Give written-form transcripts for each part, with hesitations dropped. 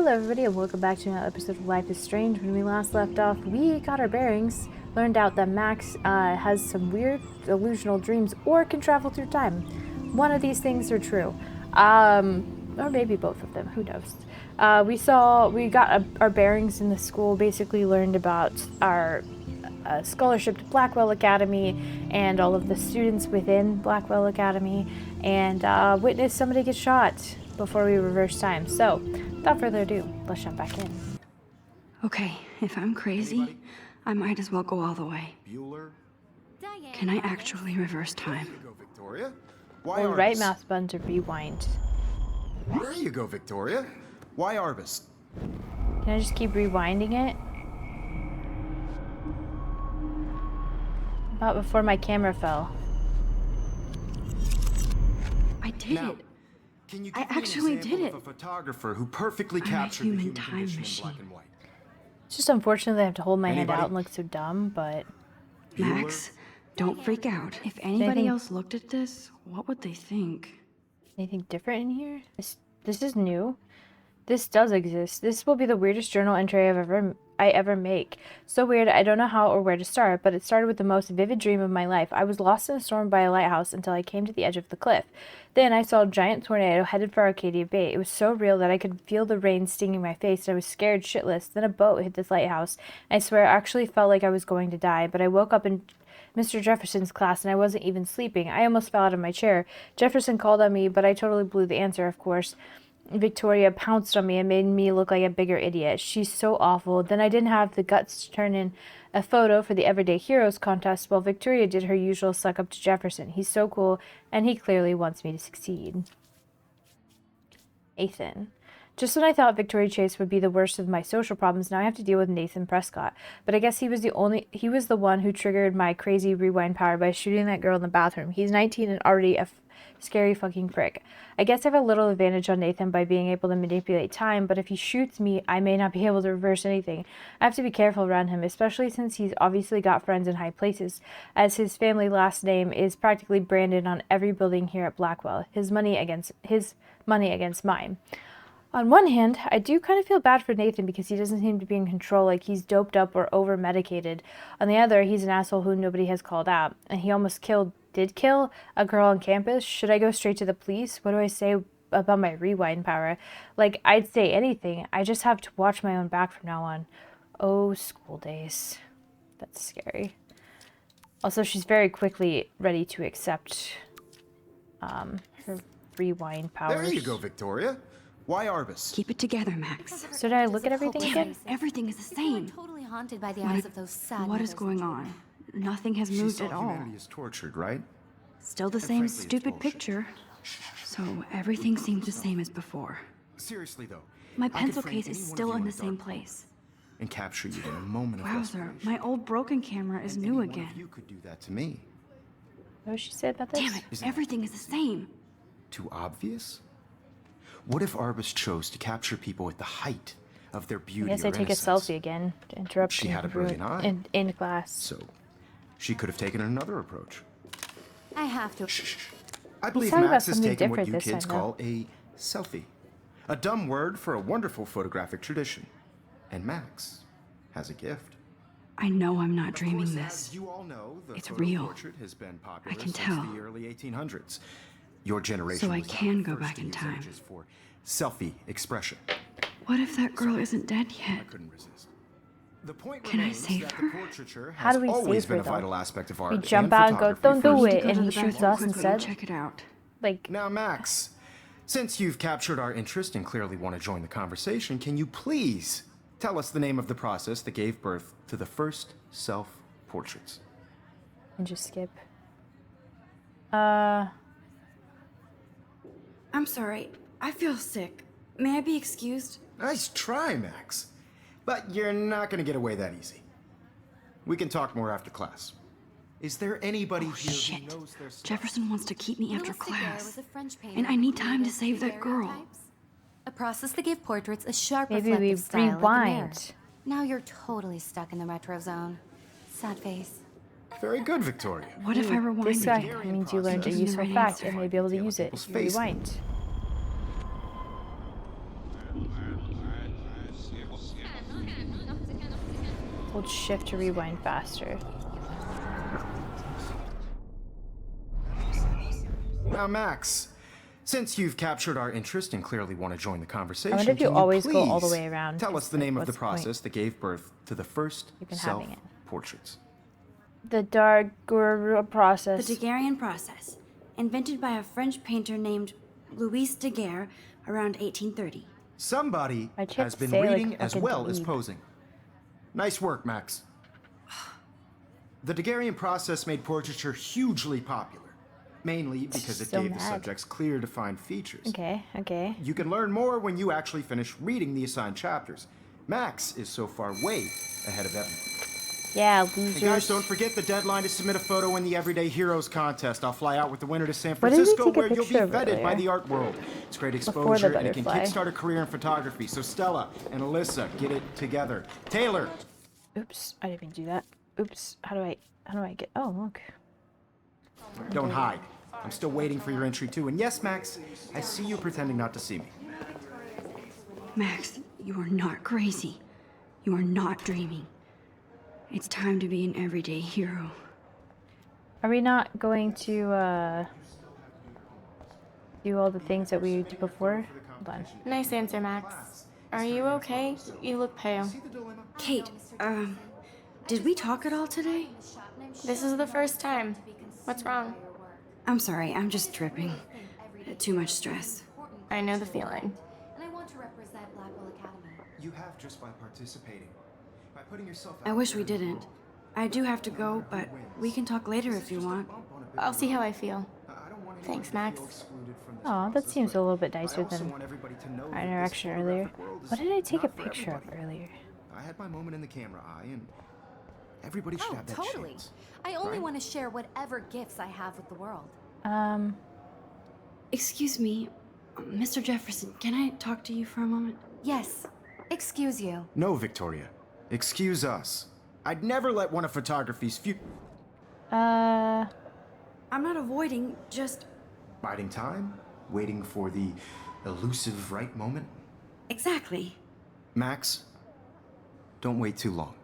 Hello everybody and welcome back to another episode of Life is Strange. When we last left off, we got our bearings, learned out that Max has some weird delusional dreams or can travel through time. One of these things are true. Or maybe both of them, who knows. We got our bearings in the school, basically learned about our scholarship to Blackwell Academy and all of the students within Blackwell Academy, and witnessed somebody get shot before we reverse time. So, without further ado, let's jump back in. Okay, if I'm crazy, I might as well go all the way. Bueller? Can I actually reverse time? There you go, Victoria. Why Hold right Arbus? mouse button to rewind. There you go, Victoria. Why Arbus? Can I just keep rewinding it? About before my camera fell. I did Now, it. can you I give me an actually example did of it. a photographer who perfectly I'm a captured the human human time condition machine. in black and white? It's just unfortunate that I have to hold my hand Anybody? out and look so dumb, but Max, don't freak out. If anybody Anything- else looked at this, what would they think? anything different in here? This is new. This does exist. This will be the weirdest journal entry I ever make. So weird, I don't know how or where to start, but it started with the most vivid dream of my life. I was lost in a storm by a lighthouse until I came to the edge of the cliff. Then I saw a giant tornado headed for Arcadia Bay. It was so real that I could feel the rain stinging my face, and I was scared shitless. Then a boat hit this lighthouse. I swear, I actually felt like I was going to die, but I woke up in Mr. Jefferson's class, and I wasn't even sleeping. I almost fell out of my chair. Jefferson called on me, but I totally blew the answer, of course. Victoria pounced on me and made me look like a bigger idiot. She's so awful. Then I didn't have the guts to turn in a photo for the Everyday Heroes contest while Victoria did her usual suck up to Jefferson. He's so cool, and he clearly wants me to succeed. Nathan. Just when I thought Victoria Chase would be the worst of my social problems, now I have to deal with Nathan Prescott. But I guess he was the one who triggered my crazy rewind power by shooting that girl in the bathroom. He's 19 and already a scary fucking prick. I guess I have a little advantage on Nathan by being able to manipulate time, but if he shoots me, I may not be able to reverse anything. I have to be careful around him, especially since he's obviously got friends in high places, as his family last name is practically branded on every building here at Blackwell. His money against mine. On one hand, I do kind of feel bad for Nathan because he doesn't seem to be in control, like he's doped up or over-medicated. On the other, he's an asshole who nobody has called out, and he almost did kill a girl on campus. Should I go straight to the police? What do I say about my rewind power? Like, I'd say anything. I just have to watch my own back from now on. Oh, school days. That's scary. Also, she's very quickly ready to accept her rewind powers. There you go, Victoria. Why Arbus? Keep it together, Max. So did I look at everything again? Everything is the same. Totally haunted by the eyes of those sad What is mothers going and on? Nothing has She moved saw at all. humanity is tortured, right? Still the And same frankly, it's stupid bullshit. picture. So everything seems the same as before. Seriously, though. My I could pencil frame case any is one of still you in a the same dark place. and capture you in a moment of Wowzer, desperation. my old broken camera is And new any one again. of you could do that to me. What did she say about this? Damn it, Isn't it? everything is the same. Too obvious? What if Arbus chose to capture people at the height of their I beauty guess or I take a innocence? selfie again to interrupt She had a brilliant eye. in class. So, she could have taken another approach. I have to. Shh. I believe talking about Max has something taken what different you this kids time, though. call a selfie. A dumb word for a wonderful photographic tradition. And Max has a gift. I know I'm not Of dreaming course, this. as you all know, the It's photo real. portrait has been popular I can since tell. the early 1800s. Your generation So I was not can the go first back to in use time. images for selfie expression. What if that girl isn't dead I yet? couldn't resist. The point Can I remains save that her? the portraiture How has do we always save been her, a though? vital aspect of art We and jump out and go, photography "Don't for do us. it," Go and to he the shoots bathroom us quickly instead. and check it out. Like, Now, Max, since you've captured our interest and clearly want to join the conversation, can you please tell us the name of the process that gave birth to the first self-portraits? and just skip. I'm sorry. I feel sick. May I be excused? Nice try, Max. But you're not going to get away that easy. We can talk more after class. Is there anybody here Shit. who knows their stuff? Jefferson wants to keep me after Louis Daguerre class. was a French painter And I who need time to created save that daguerreotypes. girl. A process that gave portraits a sharp Maybe reflective we style like a mirror. rewind. Now you're totally stuck in the retro zone. Sad face. Very good, Victoria. What if I rewind This guy again? means you learned a Isn't the useful right fact answer. and may be able to Detail use it. people's You faces. rewind. Hold shift to rewind faster. Now, Max, since you've captured our interest and clearly want to join the conversation, I wonder if you can always please go all the way around. tell 'Cause, us the like, name of the what's point? process that gave birth to the first You've been having it. self-portraits. The Daguerreau process. The Daguerrean process, invented by a French painter named Louis Daguerre around 1830. Somebody I tried has to been say, like, reading as fucking well as dweeb. posing. Nice work, Max. The Daguerrean process made portraiture hugely popular, mainly because it So gave the mad. subjects clear, defined features. Okay, okay. You can learn more when you actually finish reading the assigned chapters. Max is so far way ahead of everyone. Yeah, Hey losers. guys, don't forget the deadline to submit a photo in the Everyday Heroes contest. I'll fly out with the winner to San What did we Francisco, take a where you'll be picture of vetted by earlier? the art world. It's great Before the exposure, and it can butterfly. kickstart a career in photography. So Stella and Alyssa, get it together. Taylor, Oops, I didn't mean to do that. Oops, how do I get, oh, look. don't hide. I'm still waiting for your entry too. And yes, Max, I see you pretending not to see me. Max, you are not crazy. You are not dreaming. It's time to be an everyday hero. Are we not going to, do all the things that we did before? Hold on. Nice answer, Max. Are you okay? You look pale. Kate, did we talk at all today? This is the first time. What's wrong? I'm sorry, I'm just tripping. Too much stress. I know the feeling. And I want to represent Blackwell Academy. You have just by participating. By putting yourself I wish we didn't. I do have to go, but we can talk later if you want. I'll see how I feel. Thanks, Max. Oh, that seems a little bit nicer than our interaction earlier. What did I take a picture of earlier? I had my moment in the camera eye, and everybody should Oh, have that totally. chance. I only right? want to share whatever gifts I have with the world. Excuse me, Mr. Jefferson, can I talk to you for a moment? Yes. Excuse you. No, Victoria. Excuse us. I'd never let one of photography's few... I'm not avoiding, just... Biding time? Waiting for the elusive right moment? Exactly. Max, don't wait too long.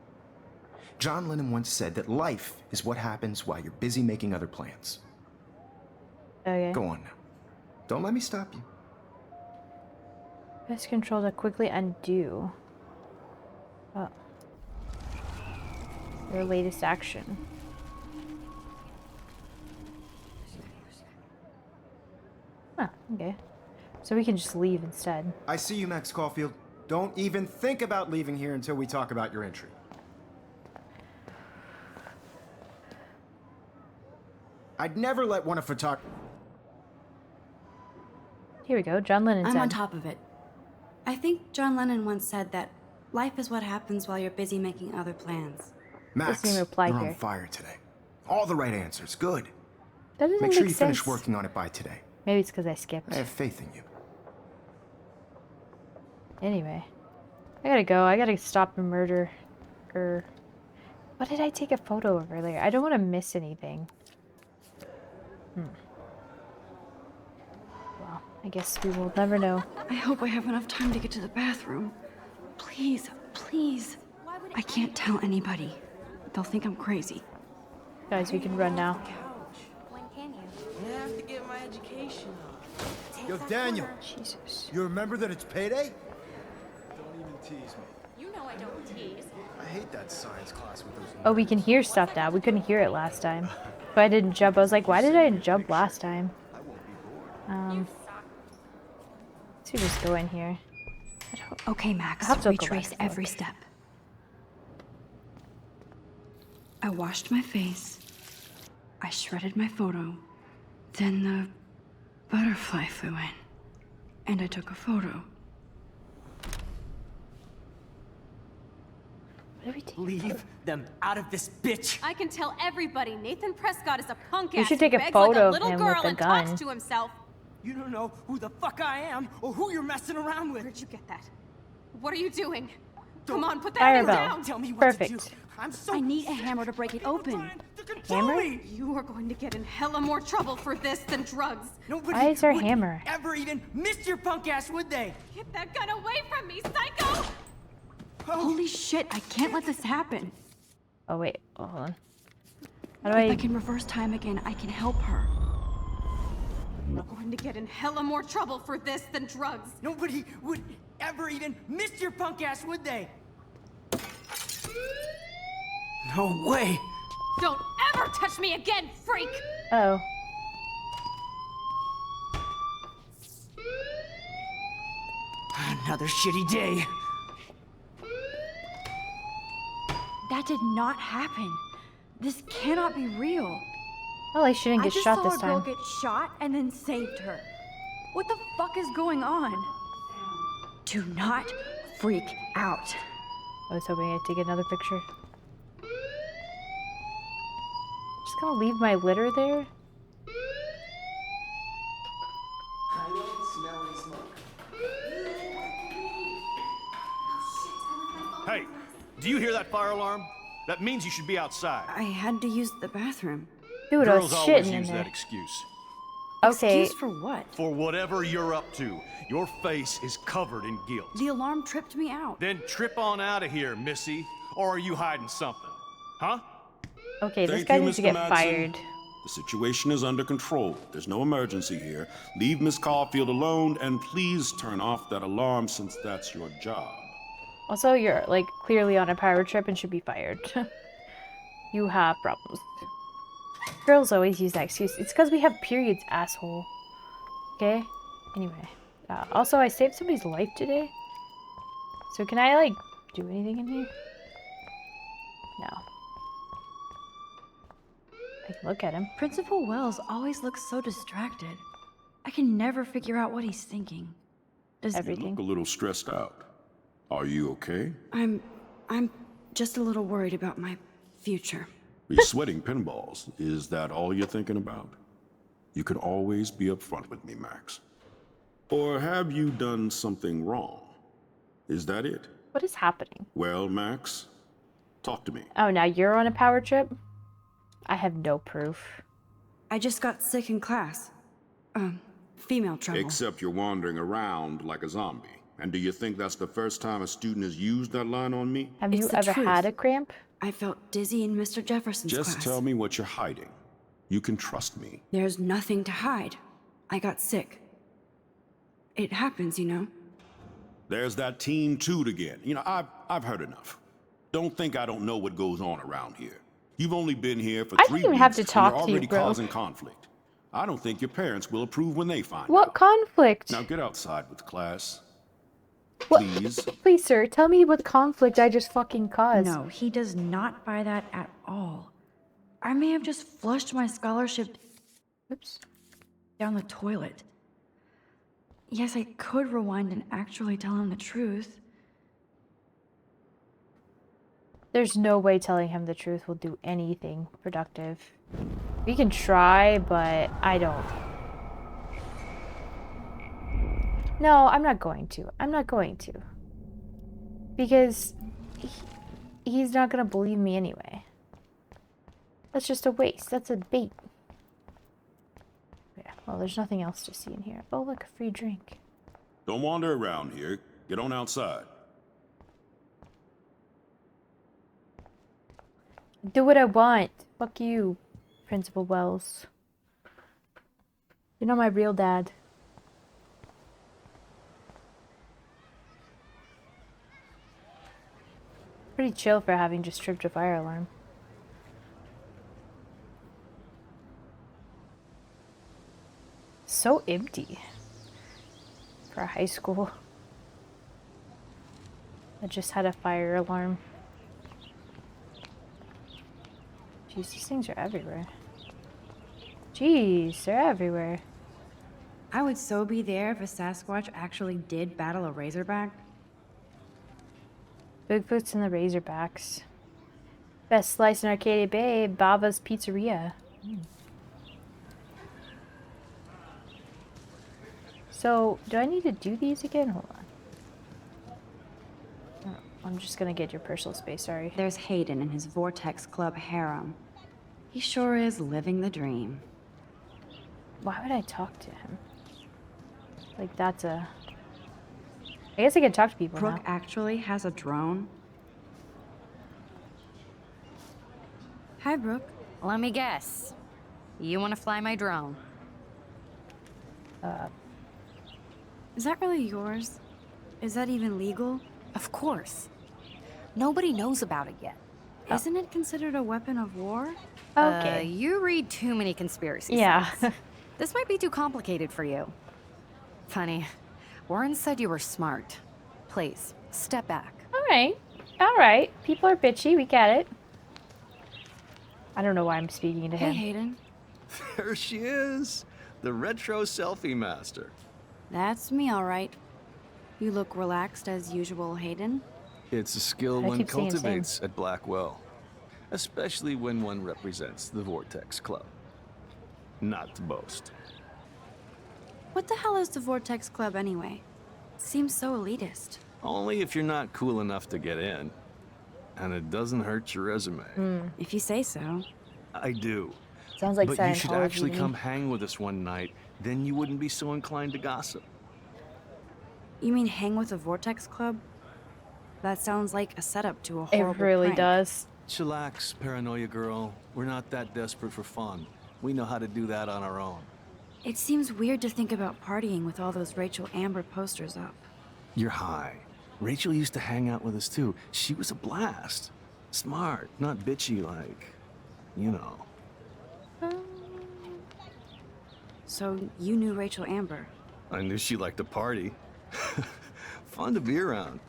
John Lennon once said that life is what happens while you're busy making other plans. Okay. Go on now. Don't let me stop you. Press control to quickly undo. Oh. Your latest action. Huh, okay. So we can just leave instead. I see you, Max Caulfield. Don't even think about leaving here until we talk about your entry. I'd never let one of Here we go. John Lennon I'm said. on top of it. I think John Lennon once said that life is what happens while you're busy making other plans. Max, Listening reply you're here. on fire today. All the right answers. Good. That doesn't Make make sure you sense. finish working on it by today. Maybe it's because I skipped. I have faith in you. Anyway, I gotta go. I gotta stop a murder. What did I take a photo of earlier? I don't want to miss anything. Well, I guess we will never know. I hope I have enough time to get to the bathroom. Please, please. I can't tell anybody. They'll think I'm crazy. Guys, we can run now. When can you? I have to get my education up. Yo, Daniel, Jesus. you remember that it's payday? Don't even tease me. You know I don't tease. I hate that science class with those. Oh, we can hear stuff now. We couldn't hear it last time. But I didn't jump. I was like, why did I jump last time? Let's just go in here. I don't... Okay, Max, I'll have to go back retrace and every look. step. I washed my face. I shredded my photo. Then the butterfly flew in. And I took a photo. What did we take? Leave them out of this bitch. I can tell everybody Nathan Prescott is a punk We ass should who take a begs photo like a of little him girl with a and gun. talks to himself. You don't know who the fuck I am or who you're messing around with. Where'd you get that? What are you doing? Come on, put that Fire thing bell. down. Tell me what Perfect. to do. I'm so I need a hammer to break it open. trying to control Hammer? me. You are going to get in hella more trouble for this than drugs. Nobody Why is there a would hammer? ever even miss your punk ass, would they? Get that gun away from me, psycho! Oh, Holy shit, I can't let this happen. Oh wait, hold on. How do If I I? can reverse time again, I can help her. You're going to get in hella more trouble for this than drugs. Nobody would ever even miss your punk ass, would they? No way. Don't ever touch me again, freak! Oh. Another shitty day. That did not happen. This cannot be real. Well, I shouldn't I get just shot saw this a girl time. get shot and then saved her. What the fuck is going on? Do not freak out. I was hoping I'd take another picture. Just gonna leave my litter there. Hey, do you hear that fire alarm? That means you should be outside. I had to use the bathroom. Dude, I was Girls always shitting in use there. that excuse. Okay. Excuse for what? For whatever you're up to, your face is covered in guilt. The alarm tripped me out. Then trip on out of here, Missy. Or are you hiding something? Huh? Okay, this Thank guy you, needs to Mr. get Madsen. fired. The situation is under control. There's no emergency here. Leave Miss Caulfield alone, and please turn off that alarm since that's your job. Also, you're like clearly on a power trip and should be fired. You have problems. Girls always use that excuse. It's because we have periods, asshole. Okay? Anyway. Also, I saved somebody's life today. So can I, like, do anything in here? No. I can look at him. Principal Wells always looks so distracted. I can never figure out what he's thinking. Does You Everything. look a little stressed out. Are you okay? I'm just a little worried about my future. You're sweating pinballs. Is that all you're thinking about? You can always be upfront with me, Max. Or have you done something wrong? Is that it? What is happening? Well, Max, talk to me. Oh, now you're on a power trip? I have no proof. I just got sick in class. Female trouble. Except you're wandering around like a zombie. And do you think that's the first time a student has used that line on me? Have It's you the ever truth. had a cramp? I felt dizzy in Mr. Jefferson's Just class. tell me what you're hiding. You can trust me. There's nothing to hide. I got sick. It happens, you know. There's that Team Toot again. You know, I've heard enough. Don't think I don't know what goes on around here. You've only been here for I 3 didn't even weeks, have to and talk you're to you, already bro. causing conflict. I don't think your parents will approve when they find What out. conflict? Now get outside with class. What? Please. Please, sir, tell me what conflict I just fucking caused. No, he does not buy that at all. I may have just flushed my scholarship Oops. down the toilet. Yes, I could rewind and actually tell him the truth. There's no way telling him the truth will do anything productive. We can try, but I don't. No, I'm not going to. I'm not going to. Because he's not going to believe me anyway. That's just a waste. That's a bait. Yeah, well, there's nothing else to see in here. Oh, look, a free drink. Don't wander around here. Get on outside. Do what I want. Fuck you, Principal Wells. You're not my real dad. Pretty chill for having just tripped a fire alarm. So empty for a high school that just had a fire alarm. Jeez, these things are everywhere. Jeez, they're everywhere. I would so be there if a Sasquatch actually did battle a Razorback. Bigfoots and the Razorbacks. Best slice in Arcadia Bay, Bava's Pizzeria. So, do I need to do these again? Hold on. Oh, I'm just gonna get your personal space, sorry. There's Hayden and his Vortex Club harem. He sure is living the dream. Why would I talk to him? Like, that's a... I guess I can talk to people Brooke now. actually has a drone. Hi, Brooke. Let me guess. You want to fly my drone? Is that really yours? Is that even legal? Of course. Nobody knows about it yet. Isn't it considered a weapon of war? Okay. You read too many conspiracy Yeah. sites. This might be too complicated for you. Funny. Warren said you were smart. Please, step back. All right. All right. People are bitchy. We get it. I don't know why I'm speaking to Hey, him. Hayden. There she is, the retro selfie master. That's me, all right. You look relaxed as usual, Hayden. It's a skill I one keep saying the same. cultivates at Blackwell, especially when one represents the Vortex Club. Not to boast. What the hell is the Vortex Club anyway? Seems so elitist. Only if you're not cool enough to get in. And it doesn't hurt your resume. If you say so. I do. Sounds like But Scientology you should actually to me. come hang with us one night, then you wouldn't be so inclined to gossip. You mean hang with the Vortex Club? That sounds like a setup to a It horrible really prank. does. Chillax, paranoia girl. We're not that desperate for fun. We know how to do that on our own. It seems weird to think about partying with all those Rachel Amber posters up. You're high. Rachel used to hang out with us too. She was a blast. Smart, not bitchy like, you know. So you knew Rachel Amber. I knew she liked to party. Fun to be around.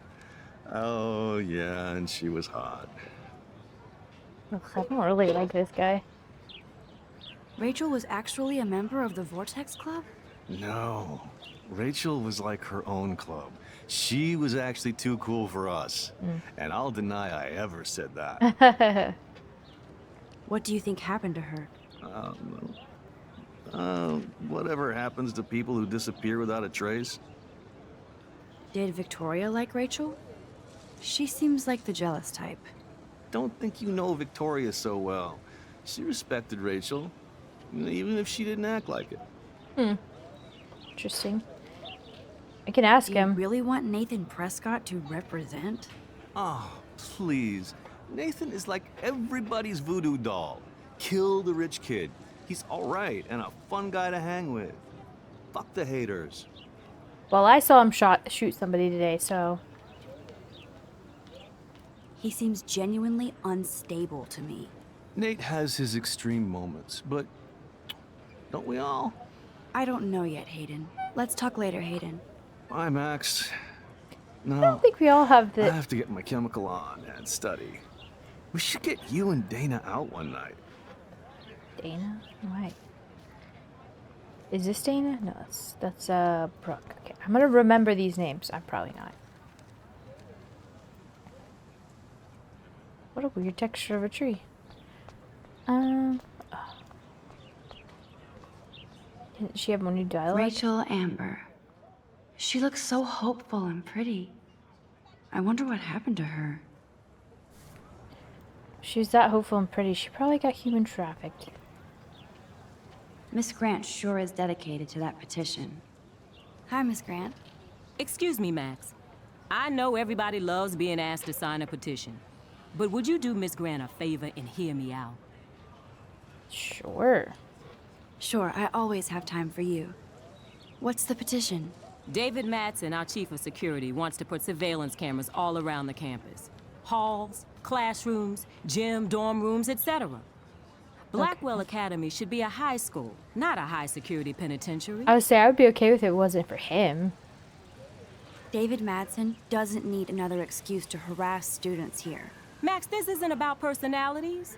Oh, yeah, and she was hot. Ugh, I don't really like this guy. Rachel was actually a member of the Vortex Club? No, Rachel was like her own club. She was actually too cool for us. And I'll deny I ever said that. What do you think happened to her? Whatever happens to people who disappear without a trace. Did Victoria like Rachel? She seems like the jealous type. Don't think you know Victoria so well. She respected Rachel, even if she didn't act like it. Interesting. I can ask Do you him. really want Nathan Prescott to represent? Oh, please. Nathan is like everybody's voodoo doll. Kill the rich kid. He's all right and a fun guy to hang with. Fuck the haters. Well, I saw him shoot somebody today, so He seems genuinely unstable to me. Nate has his extreme moments, but don't we all? I don't know yet, Hayden. Let's talk later, Hayden. Bye, Max. I No, don't think we all have I the. have to get my chemical on and study. We should get you and Dana out one night. Dana? Why? Is this Dana? No, that's Brooke. Okay, I'm gonna remember these names. I'm probably not. What a weird texture of a tree. Oh. Didn't she have more new dialogue? Rachel Amber. She looks so hopeful and pretty. I wonder what happened to her. She was that hopeful and pretty. She probably got human trafficked. Miss Grant sure is dedicated to that petition. Hi, Miss Grant. Excuse me, Max. I know everybody loves being asked to sign a petition. But would you do Miss Grant a favor and hear me out? Sure. Sure, I always have time for you. What's the petition? David Madsen, our chief of security, wants to put surveillance cameras all around the campus. Halls, classrooms, gym, dorm rooms, etc. Blackwell Academy should be a high school, not a high-security penitentiary. I would say I would be okay with it if it wasn't for him. David Madsen doesn't need another excuse to harass students here. Max, this isn't about personalities.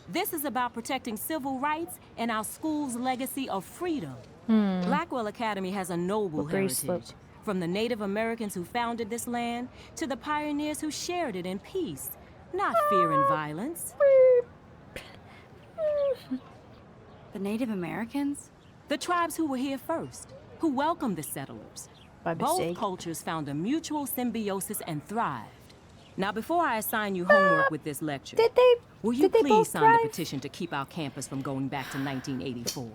This is about protecting civil rights and our school's legacy of freedom. Blackwell Academy has a noble Slippery heritage. slope. From the Native Americans who founded this land to the pioneers who shared it in peace, not fear and violence. The Native Americans? The tribes who were here first, who welcomed the settlers. By Both mistake. cultures found a mutual symbiosis and thrived. Now, before I assign you homework with this lecture, Did they? will you did they please both sign thrive? the petition to keep our campus from going back to 1984?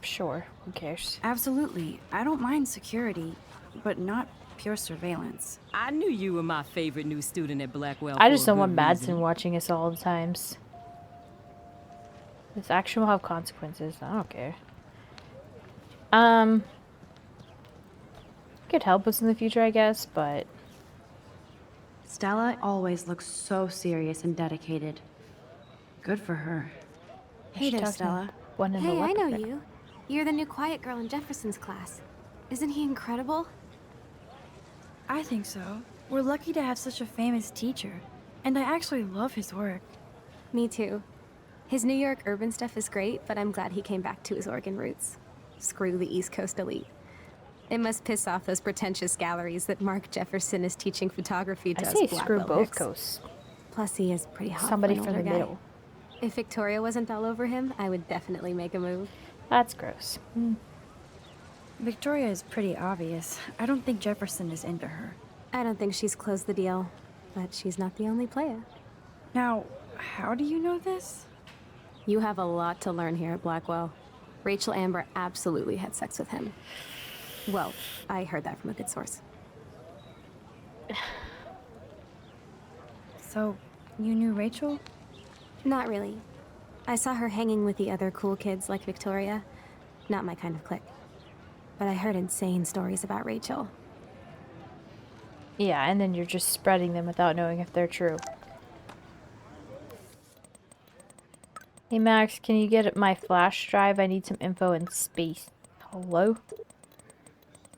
Sure. Who cares? Absolutely. I don't mind security, but not pure surveillance. I knew you were my favorite new student at Blackwell. I for just a don't good want Madsen reason. watching us all the times. This action will have consequences. I don't care. Could help us in the future, I guess, but Stella always looks so serious and dedicated. Good for her. Hey there, talking Stella. one in the Hey, I left know there. you. You're the new quiet girl in Jefferson's class. Isn't he incredible? I think so. We're lucky to have such a famous teacher. And I actually love his work. Me too. His New York urban stuff is great, but I'm glad he came back to his Oregon roots. Screw the East Coast elite. It must piss off those pretentious galleries that Mark Jefferson is teaching photography to I us say screw Blackwell both hicks. coasts. Plus, he is pretty hot. Somebody for an from the older guy. middle. If Victoria wasn't all over him, I would definitely make a move. That's gross. Victoria is pretty obvious. I don't think Jefferson is into her. I don't think she's closed the deal, but she's not the only player. Now, how do you know this? You have a lot to learn here at Blackwell. Rachel Amber absolutely had sex with him. Well, I heard that from a good source. So, you knew Rachel? Not really. I saw her hanging with the other cool kids like Victoria. Not my kind of clique. But I heard insane stories about Rachel. Yeah, and then you're just spreading them without knowing if they're true. Hey Max, can you get my flash drive? I need some info in space. Hello?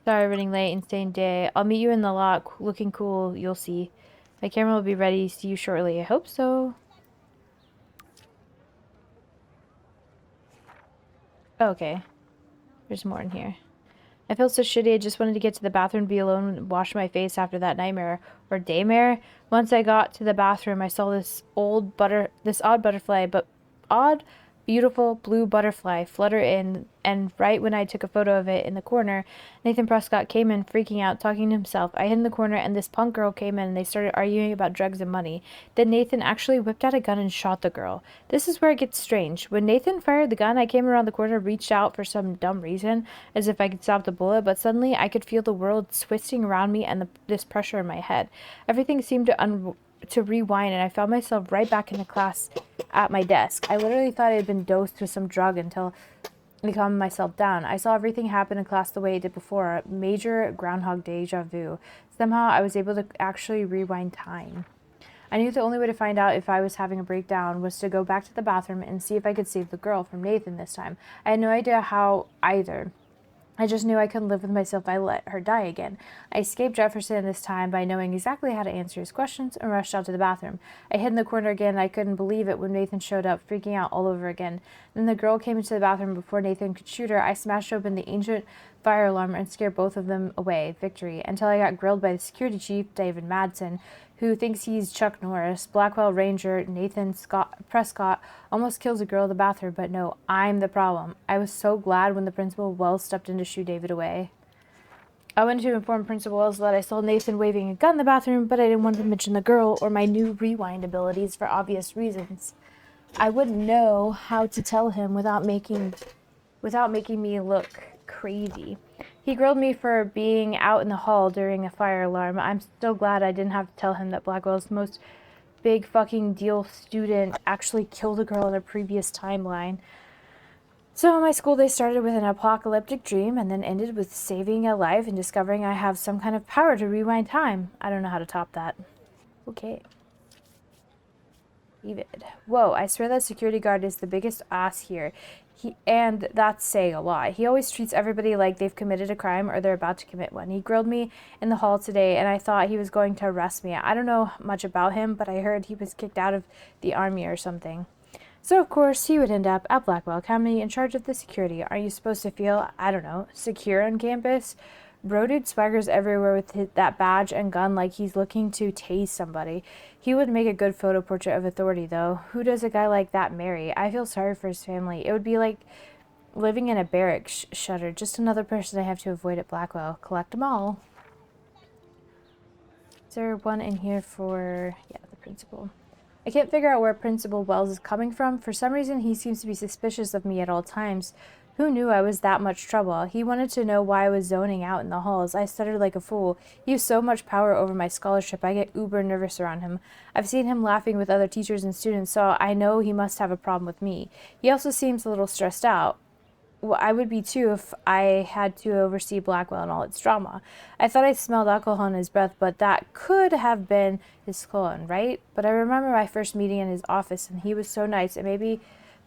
Sorry, running late, insane day. I'll meet you in the lot. Looking cool, you'll see. My camera will be ready. See you shortly. I hope so. Okay. There's more in here. I felt so shitty. I just wanted to get to the bathroom, be alone, and wash my face after that nightmare or daymare. Once I got to the bathroom, I saw this odd butterfly, but odd, beautiful blue butterfly flutter in, and right when I took a photo of it in the corner, Nathan Prescott came in freaking out, talking to himself. I hid in the corner and this punk girl came in and they started arguing about drugs and money. Then Nathan actually whipped out a gun and shot the girl. This is where it gets strange. When Nathan fired the gun, I came around the corner, reached out for some dumb reason, as if I could stop the bullet, but suddenly I could feel the world twisting around me and this pressure in my head. Everything seemed to rewind, and I found myself right back in the class at my desk. I literally thought I had been dosed with some drug until I calmed myself down. I saw everything happen in class the way it did before. Major Groundhog deja vu. Somehow I was able to actually rewind time. I knew the only way to find out if I was having a breakdown was to go back to the bathroom and see if I could save the girl from Nathan this time. I had no idea how either. I just knew I couldn't live with myself if I let her die again. I escaped Jefferson this time by knowing exactly how to answer his questions and rushed out to the bathroom. I hid in the corner again. I couldn't believe it when Nathan showed up, freaking out all over again. Then the girl came into the bathroom before Nathan could shoot her. I smashed open the ancient fire alarm and scared both of them away. Victory. Until I got grilled by the security chief, David Madsen, who thinks he's Chuck Norris. Blackwell Ranger Nathan Prescott almost kills a girl in the bathroom, but no, I'm the problem. I was so glad when the Principal Wells stepped in to shoo David away. I went to inform Principal Wells that I saw Nathan waving a gun in the bathroom, but I didn't want to mention the girl or my new rewind abilities for obvious reasons. I wouldn't know how to tell him without making me look crazy. He grilled me for being out in the hall during a fire alarm. I'm still glad I didn't have to tell him that Blackwell's most big fucking deal student actually killed a girl in a previous timeline. So my school day started with an apocalyptic dream and then ended with saving a life and discovering I have some kind of power to rewind time. I don't know how to top that. Okay. David. Whoa, I swear that security guard is the biggest ass here. And that's saying a lot. He always treats everybody like they've committed a crime or they're about to commit one. He grilled me in the hall today and I thought he was going to arrest me. I don't know much about him, but I heard he was kicked out of the army or something. So of course he would end up at Blackwell Academy in charge of the security. Are you supposed to feel, I don't know, secure on campus? Bro dude swaggers everywhere with that badge and gun like he's looking to tase somebody. He would make a good photo portrait of authority, though. Who does a guy like that marry? I feel sorry for his family. It would be like living in a barracks. Shudder. Just another person I have to avoid at Blackwell. Collect them all. Is there one in here for... yeah, the principal. I can't figure out where Principal Wells is coming from. For some reason, he seems to be suspicious of me at all times. Who knew I was that much trouble? He wanted to know why I was zoning out in the halls. I stuttered like a fool. He has so much power over my scholarship. I get uber nervous around him. I've seen him laughing with other teachers and students, so I know he must have a problem with me. He also seems a little stressed out. Well, I would be too if I had to oversee Blackwell and all its drama. I thought I smelled alcohol in his breath, but that could have been his cologne, right? But I remember my first meeting in his office, and he was so nice. It made me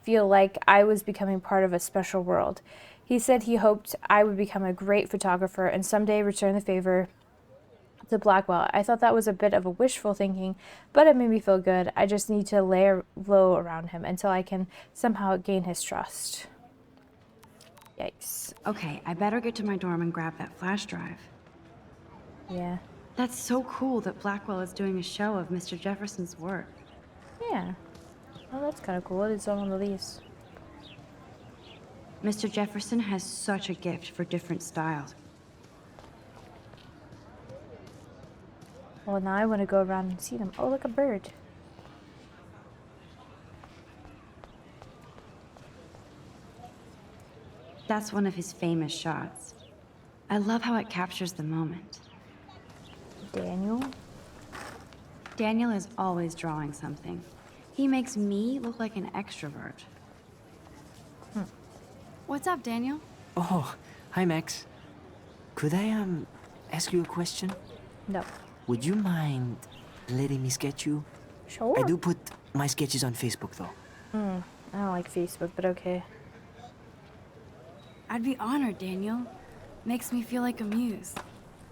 feel like I was becoming part of a special world. He said he hoped I would become a great photographer and someday return the favor to Blackwell. I thought that was a bit of a wishful thinking, but it made me feel good. I just need to lay low around him until I can somehow gain his trust. Yikes. Okay, I better get to my dorm and grab that flash drive. Yeah. That's so cool that Blackwell is doing a show of Mr. Jefferson's work. Yeah. Oh, that's kind of cool. It's on the lease. Mr. Jefferson has such a gift for different styles. Well, now I want to go around and see them. Oh, look, a bird. That's one of his famous shots. I love how it captures the moment. Daniel? Daniel is always drawing something. He makes me look like an extrovert. What's up, Daniel? Oh, hi Max. Could I ask you a question? No. Would you mind letting me sketch you? Sure. I do put my sketches on Facebook though. I don't like Facebook, but okay. I'd be honored, Daniel. Makes me feel like a muse.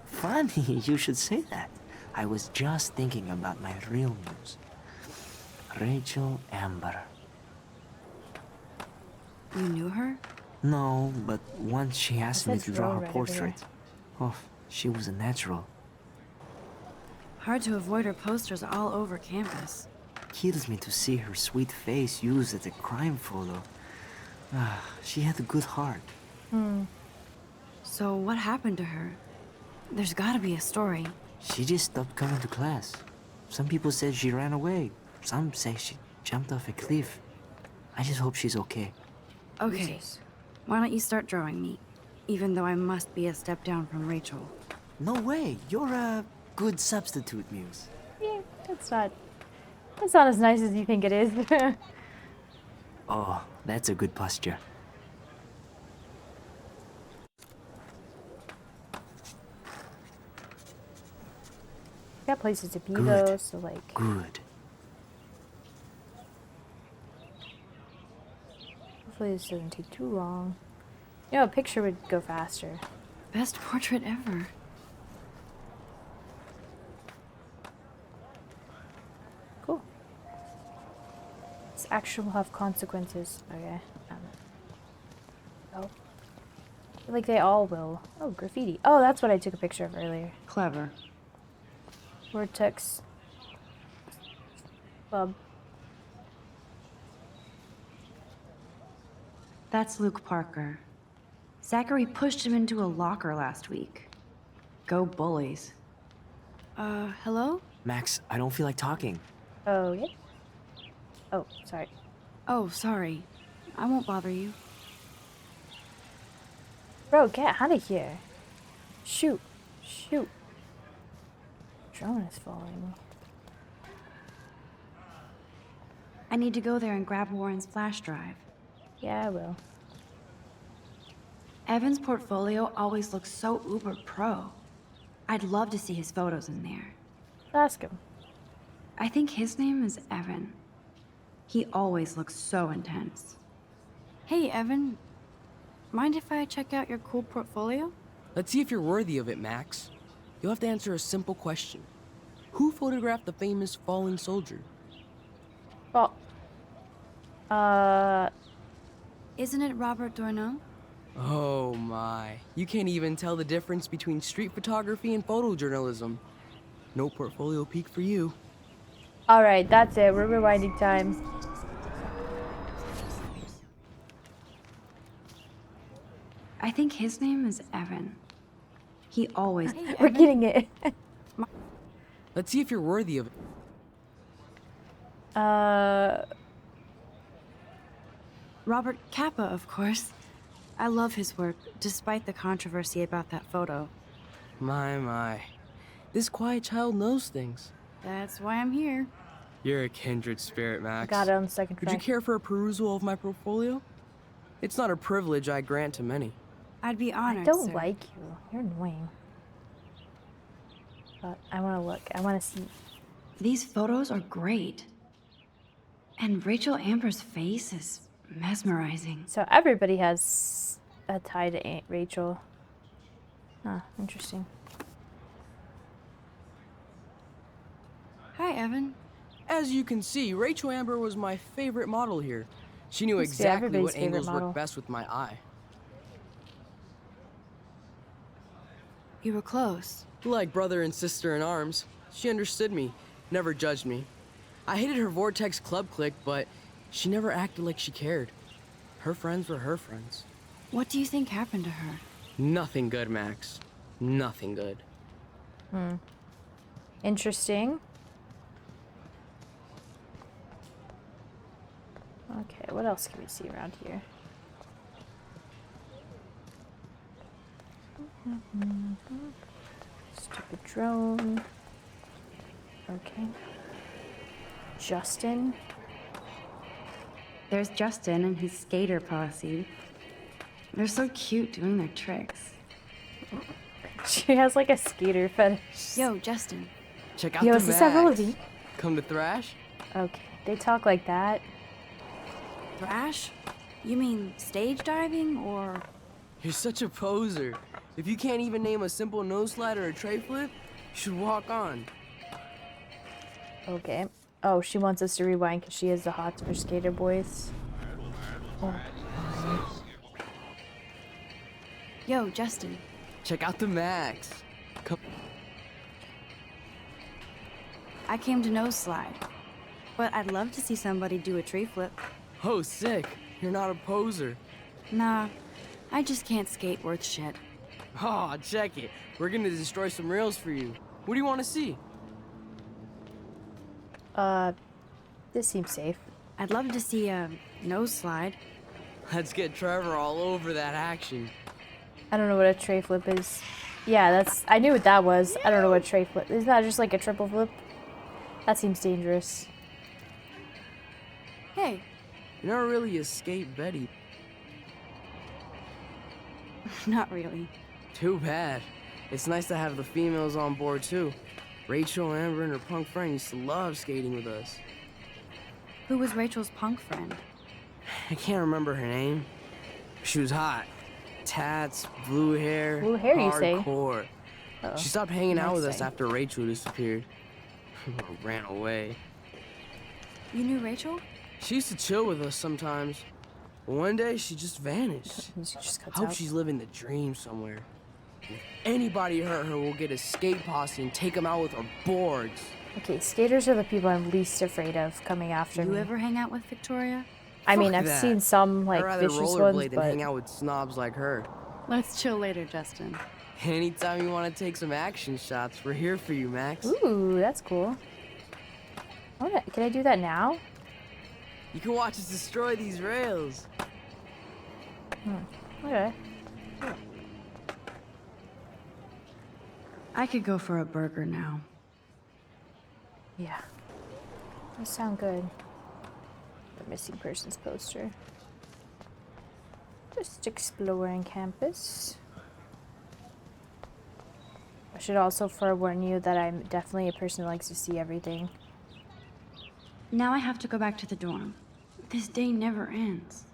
Funny, you should say that. I was just thinking about my real muse. Rachel Amber. You knew her? No, but once she asked me says to draw roll her right portrait. Oh, she was a natural. Hard to avoid her posters all over campus. Kills me to see her sweet face used as a crime photo. Ah, she had a good heart. So what happened to her? There's gotta be a story. She just stopped coming to class. Some people said she ran away. Some say she jumped off a cliff. I just hope she's okay. Okay, why don't you start drawing me? Even though I must be a step down from Rachel. No way, you're a good substitute, Muse. Yeah, that's not as nice as you think it is. Oh, that's a good posture. Got places to be Good. though, so like. Good. Hopefully this doesn't take too long. You know, a picture would go faster. Best portrait ever. Cool. This action will have consequences. Okay. Oh. I feel like they all will. Oh, graffiti. Oh, that's what I took a picture of earlier. Clever. Vortex Club. That's Luke Parker. Zachary pushed him into a locker last week. Go bullies. Hello? Max, I don't feel like talking. Oh, yeah? Oh, sorry. Oh, sorry. I won't bother you. Bro, get out of here. Shoot. Shoot. Drone is falling. I need to go there and grab Warren's flash drive. Yeah, I will. Evan's portfolio always looks so uber pro. I'd love to see his photos in there. Ask him. I think his name is Evan. He always looks so intense. Hey, Evan. Mind if I check out your cool portfolio? Let's see if you're worthy of it, Max. You'll have to answer a simple question. Who photographed the famous fallen soldier? Well, Isn't it Robert Doisneau? Oh my. You can't even tell the difference between street photography and photojournalism. No portfolio peak for you. alright, that's it. We're rewinding time. I think his name is Evan. He always... We're getting it. Let's see if you're worthy of it. Robert Kappa, of course. I love his work, despite the controversy about that photo. My. This quiet child knows things. That's why I'm here. You're a kindred spirit, Max. Got it on the second Would you try. care for a perusal of my portfolio? It's not a privilege I grant to many. I'd be honored, I don't sir. like you. You're annoying. But I want to look. I want to see. These photos are great. And Rachel Amber's face is mesmerizing. So everybody has a tie to Aunt Rachel. Huh, interesting. Hi, Evan. As you can see, Rachel Amber was my favorite model here. She knew Must be exactly everybody's what favorite angles model. worked best with my eye. You were close. Like brother and sister in arms, she understood me, never judged me. I hated her Vortex Club clique, but she never acted like she cared. Her friends were her friends. What do you think happened to her? Nothing good, Max. Nothing good. Interesting. Okay, what else can we see around here? Stupid drone. Okay. Justin. There's Justin and his skater posse. They're so cute doing their tricks. She has like a skater fetish. Yo, Justin. Check out Yo, the is this Max. Avril? Come to thrash? Okay, they talk like that. Thrash? You mean stage diving or... You're such a poser. If you can't even name a simple nose slide or a tray flip, you should walk on. Okay. Oh, she wants us to rewind because she has the hots for skater boys. Oh. Yo, Justin. Check out the Max. Come. I came to nose slide. But I'd love to see somebody do a tree flip. Oh, sick. You're not a poser. Nah, I just can't skate worth shit. Oh, check it. We're gonna destroy some rails for you. What do you want to see? This seems safe. I'd love to see a nose slide. Let's get Trevor all over that action. I don't know what a tray flip is. Yeah, that's. I knew what that was. I don't know what a tray flip. Isn't that just like a triple flip? That seems dangerous. Hey, You're not really a skate Betty. not really. Too bad. It's nice to have the females on board too. Rachel, Amber, and her punk friend used to love skating with us. Who was Rachel's punk friend? I can't remember her name. She was hot. Tats, blue hair. Blue hair, you say? hardcore. Uh-oh. She stopped hanging out with us Interesting. after Rachel disappeared. Or ran away. You knew Rachel? She used to chill with us sometimes. But one day, she just vanished. She just cuts Hope out. she's living the dream somewhere. If anybody hurt her, we'll get a skate posse and take them out with our boards. Okay, skaters are the people I'm least afraid of coming after You me. ever hang out with Victoria? I mean, Fuck I've that. seen some like I'd rather vicious ones, rollerblade than but hang out with snobs like her. Let's chill later, Justin. Anytime you want to take some action shots, we're here for you, Max. ooh, that's cool. Can I do that now? You can watch us destroy these rails. Okay. I could go for a burger now. Yeah. Those sound good. The missing persons poster. Just exploring campus. I should also forewarn you that I'm definitely a person who likes to see everything. Now I have to go back to the dorm. This day never ends.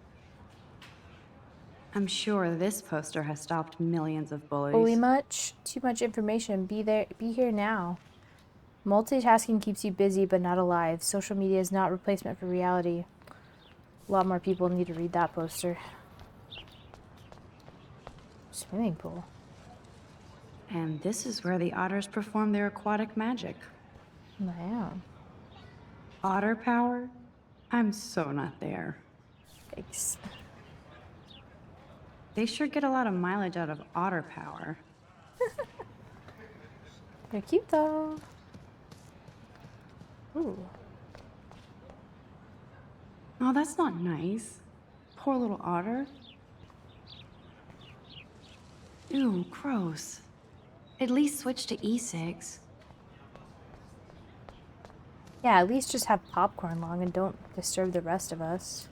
I'm sure this poster has stopped millions of bullies. Bully much? Too much information. Be here now. Multitasking keeps you busy but not alive. Social media is not replacement for reality. A lot more people need to read that poster. Swimming pool. And this is where the otters perform their aquatic magic. Wow. Otter power? I'm so not there. Thanks. They sure get a lot of mileage out of otter power. They're cute though. Ooh. Oh, that's not nice. Poor little otter. Ew, gross. At least switch to e-cigs. Yeah, at least just have popcorn long and don't disturb the rest of us.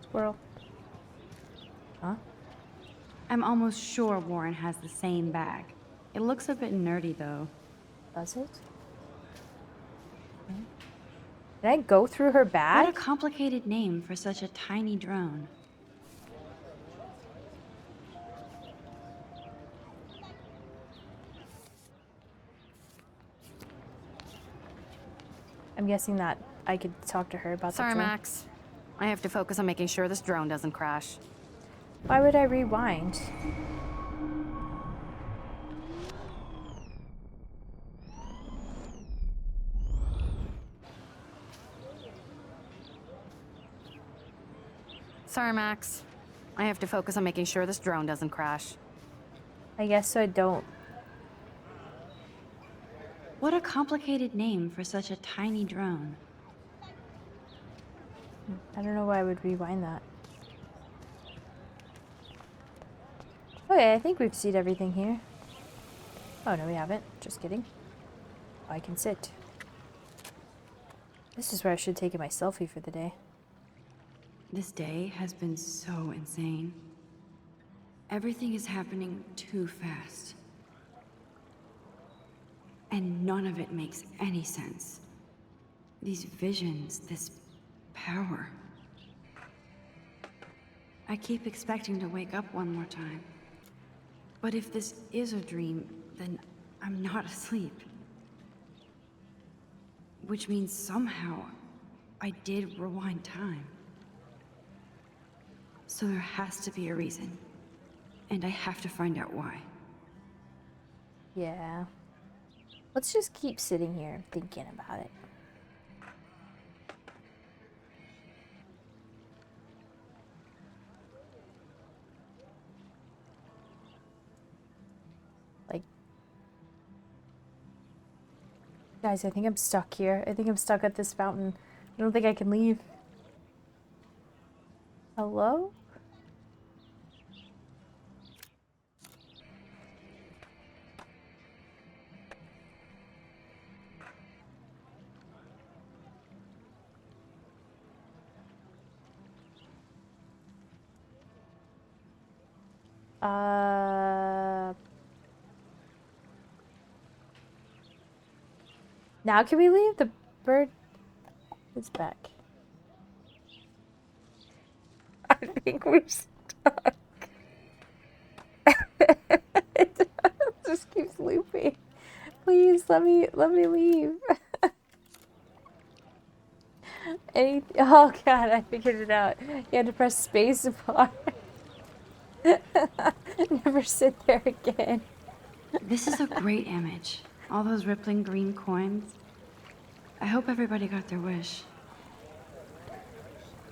Squirrel. Huh? I'm almost sure Warren has the same bag. It looks a bit nerdy, though. Does it? Did I go through her bag? What a complicated name for such a tiny drone. I'm guessing that I could talk to her about Sorry, the drone. Max. I have to focus on making sure this drone doesn't crash. Why would I rewind? Sorry, Max. I have to focus on making sure this drone doesn't crash. I guess I don't. What a complicated name for such a tiny drone. I don't know why I would rewind that. Okay, I think we've seen everything here. Oh, no, we haven't. Just kidding. I can sit. This is where I should have taken my selfie for the day. This day has been so insane. Everything is happening too fast. And none of it makes any sense. These visions, this power. I keep expecting to wake up one more time. But if this is a dream, then I'm not asleep. Which means somehow I did rewind time. So there has to be a reason. And I have to find out why. Yeah. Let's just keep sitting here thinking about it. Like, guys, I think I'm stuck here. I think I'm stuck at this fountain. I don't think I can leave. Hello? Now can we leave? The bird is back. I think we're stuck. It just keeps looping. Please let me leave. Oh god, I figured it out. You had to press space bar. Never sit there again. This is a great image. All those rippling green coins. I hope everybody got their wish.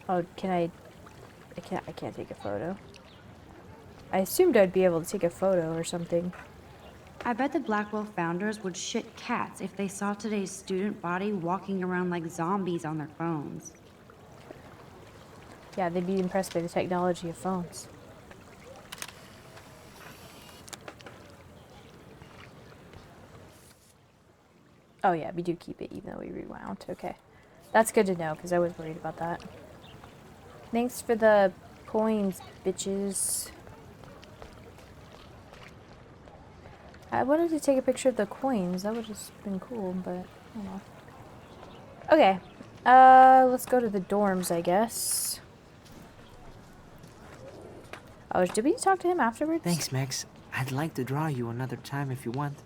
Oh, I can't take a photo. I assumed I'd be able to take a photo or something. I bet the Blackwell founders would shit cats if they saw today's student body walking around like zombies on their phones. Yeah, they'd be impressed by the technology of phones. Oh yeah, we do keep it even though we rewound. Okay. That's good to know because I was worried about that. Thanks for the coins, bitches. I wanted to take a picture of the coins. That would have just been cool, but I don't know. Okay. Let's go to the dorms, I guess. Oh, did we talk to him afterwards? Thanks, Max. I'd like to draw you another time if you want.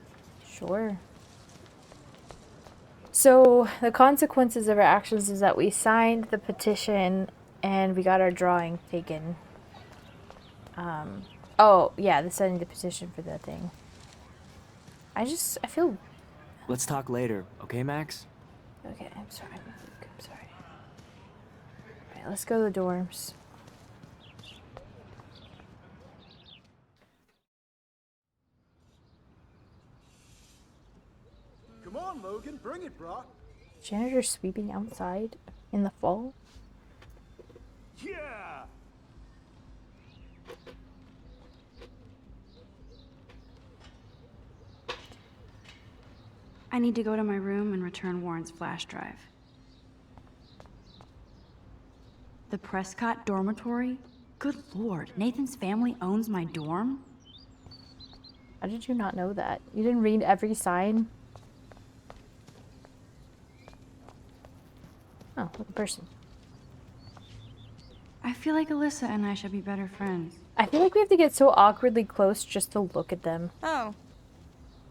Sure. So, the consequences of our actions is that we signed the petition and we got our drawing taken. Oh, yeah, the signing the petition for the thing. I feel... Let's talk later, okay, Max? Okay, I'm sorry. I'm sorry. Alright, let's go to the dorms. Come on, Logan, bring it, bro. Janitor sweeping outside in the fall? Yeah! I need to go to my room and return Warren's flash drive. The Prescott dormitory? Good lord, Nathan's family owns my dorm? How did you not know that? You didn't read every sign? Oh, look, a person. I feel like Alyssa and I should be better friends. I feel like we have to get so awkwardly close just to look at them. Oh.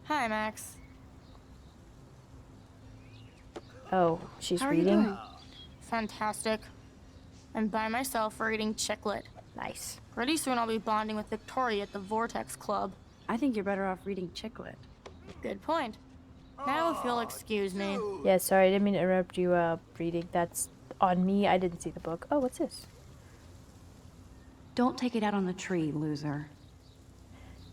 Hi, Max. Oh, she's How are you reading? doing? Fantastic. I'm by myself reading Chicklet. Nice. Pretty soon I'll be bonding with Victoria at the Vortex Club. I think you're better off reading Chicklet. Good point. Now if you'll excuse me. Yeah, sorry, I didn't mean to interrupt you reading. That's on me. I didn't see the book. Oh, what's this? Don't take it out on the tree, loser.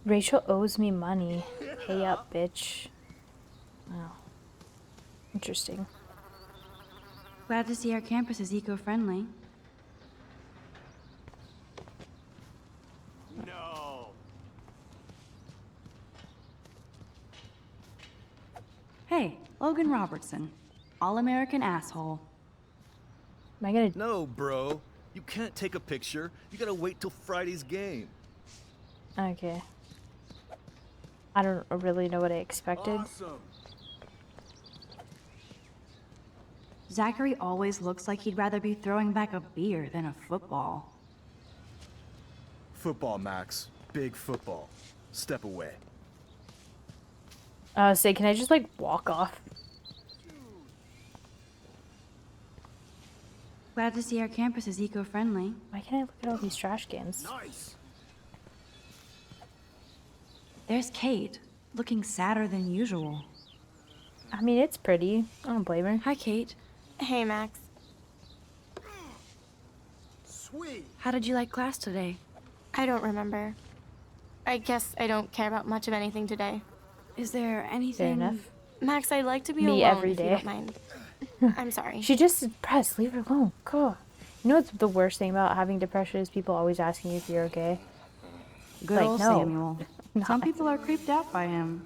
Rachel owes me money. Pay up, bitch. Oh. Interesting. Glad to see our campus is eco-friendly. No! Hey, Logan Robertson. All-American asshole. Am I gonna... No, bro. You can't take a picture. You gotta wait till Friday's game. Okay. I don't really know what I expected. Awesome. Zachary always looks like he'd rather be throwing back a beer than a football. Football, Max. Big football. Step away. Say, can I just, like, walk off? Glad to see our campus is eco-friendly. Why can't I look at all these trash cans? Nice. There's Kate, looking sadder than usual. I mean, it's pretty. I don't blame her. Hi, Kate. Hey, Max. Sweet. How did you like class today? I don't remember. I guess I don't care about much of anything today. Is there anything... Fair enough. Max, I'd like to be Me alone every if you day. don't mind. I'm sorry. She just is depressed. Leave her alone. God. You know what's the worst thing about having depression is people always asking you if you're okay. Good Like, old no. Samuel. Some people are creeped out by him.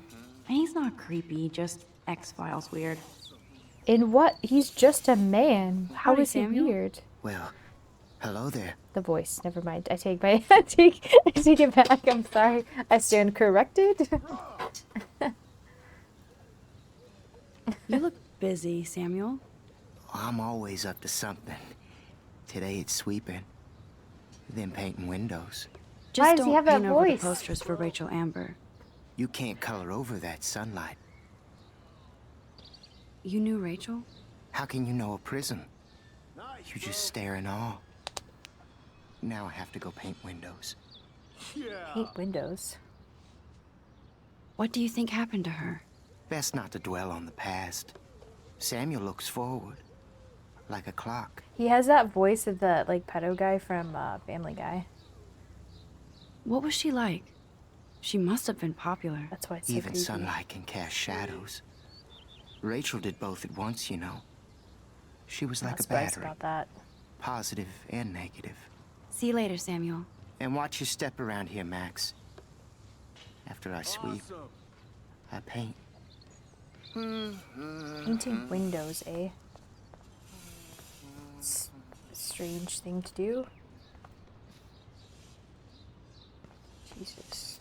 And he's not creepy, just X-Files weird. In what? He's just a man. How Howdy, is he Samuel. weird? Well, hello there. The voice. Never mind. I take my I take it back. I'm sorry. I stand corrected. You look busy, Samuel. I'm always up to something. Today it's sweeping, then painting windows. Just Why does don't he have that paint over the voice? posters for Rachel Amber. You can't color over that sunlight. You knew Rachel? How can you know a prism? You just stare in awe. Now I have to go paint windows. Paint windows. What do you think happened to her? Best not to dwell on the past. Samuel looks forward, like a clock. He has that voice of the like pedo guy from Family Guy. What was she like? She must have been popular. That's why it's so Even creepy. sunlight can cast shadows. Rachel did both at once, you know. She was I'm like not a surprised battery, about that. positive and negative. See you later, Samuel. And watch your step around here, Max. After I sweep, I paint. Painting windows, eh? It's a strange thing to do. Jesus.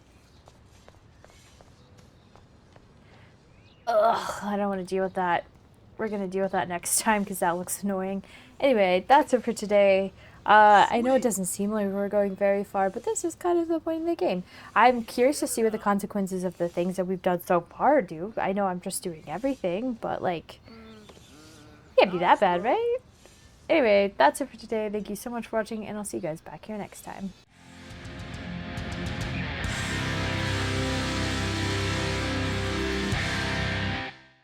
Ugh, I don't want to deal with that. We're gonna deal with that next time because that looks annoying. Anyway, that's it for today. I know it doesn't seem like we're going very far, but this is kind of the point of the game. I'm curious to see what the consequences of the things that we've done so far do. I know I'm just doing everything, but like, can't be that bad, right? Anyway, that's it for today. Thank you so much for watching, and I'll see you guys back here next time.